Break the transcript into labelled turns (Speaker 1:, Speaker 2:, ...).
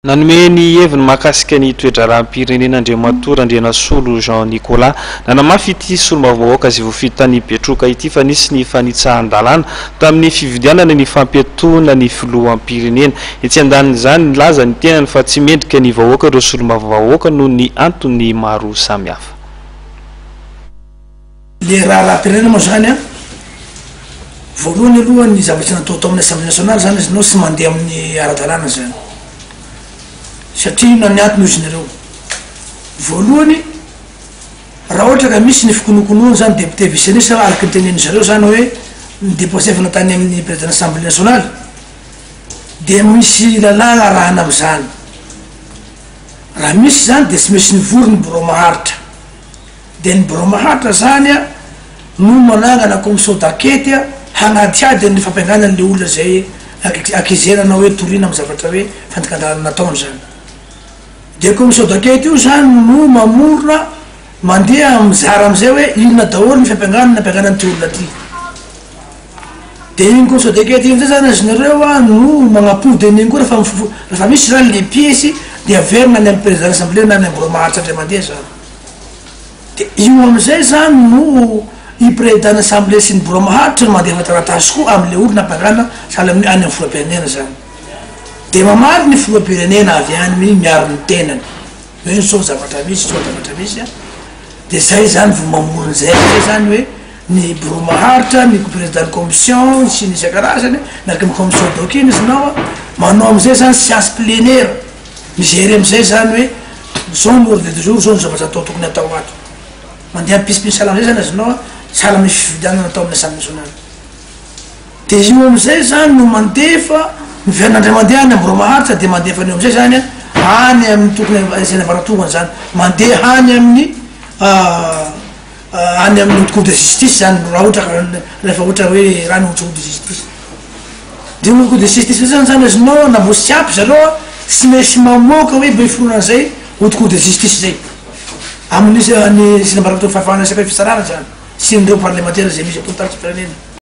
Speaker 1: Nanome ny heviny mahakasika ny toetra rahapirenena Andriamatora Andrianasolo Jean Nicolas nanamafy ity solombavao azy voafito tany Betroka ity fa nisy ny fanitsahan-dalàna tamin'ny fividianana ny fampitona ny filohampirenena etsy andanin'izany nilaza ny tenany fa tsy mendrika ny vahoaka ireo solombavao noho ny antony maro samihafa.
Speaker 2: Le rahapirenena moa zany voalohany aloha ny zavatra natao tao amin'ny Assemblée nationale zany izy no tsy mandeha amin'ny ara-dalàna zany satria na ny antony izy nareo voalohany raha ohatra ka misy ny fikonokonoana zany député vice-ministre araky ny teneniny zareo zany hoe nidéposefana tany amin'ny président Assemblée nationale dia misy lalàna arahana am'izany raha misy zany dia tsy misy nivory ny bureau maharitra dia ny bureau maharitra zany no manangana commission d'enquête hagnadiady ny fampianganany le olona zay akizerana hoe torina amin'ny zavatra hoe fandikan-dalàna nataony zany dia commission d'enquête io zany no mamorona mandeha mizara am'izay hoe inona daholo ny fampianganany nampianganany ty olona ty dia igny commission d'enquête io am'izay zany azy nareo no magnapody an'igny koa rehefa misy zany le piesy dia averina any amin'ny président assemblée na any amin'ny bureau maharitra ndray mandeha zany dia io am'izay zany no i président assemblée sy ny bureau maharitra no mandeha fataratasy koa am'le olo nampianganana sahala amin'ny any amin'ny filoham-pirenena zany dia mamaly ny filoham-pirenena avy any miaro ny tenany hoe so zavatra misy so zavatra misy dia zay zany vo mamorony zay zany hoe ny bureau maharitra ny président de commission sy ny isan-karazany miaraka amin'ny commission d'enquête zinao manao am'izay zany séance plénière migery am'izay zany hoe zao ny ordre du jour zao ny zavatra atao tokony atao ato mandeha mpisimpisy sahala am'izay zany azinao sahala misy fividianana atao amin'ny Assemblée nationale dia io am'izay zany no mandefa mivianandray mandeha any bureau maharitra dia mandefa an'io am'izay zany any amin'ny tokony izay navaratongany zany mandeha any amin'ny any amin'ny cour de justice zany raha ohatra rehefa ohatra hoe raha ny cour de justice dia ny cour de justice zany azinao na mbo sy ampy zareo tsy maintsy mamoaka hoe mba hiforonana zay haute cour de justice zay amin'ny sy navaratongany fahafahana isaky fitsarana zany sy nireo parlementaire zay misy ato tany tsy firenena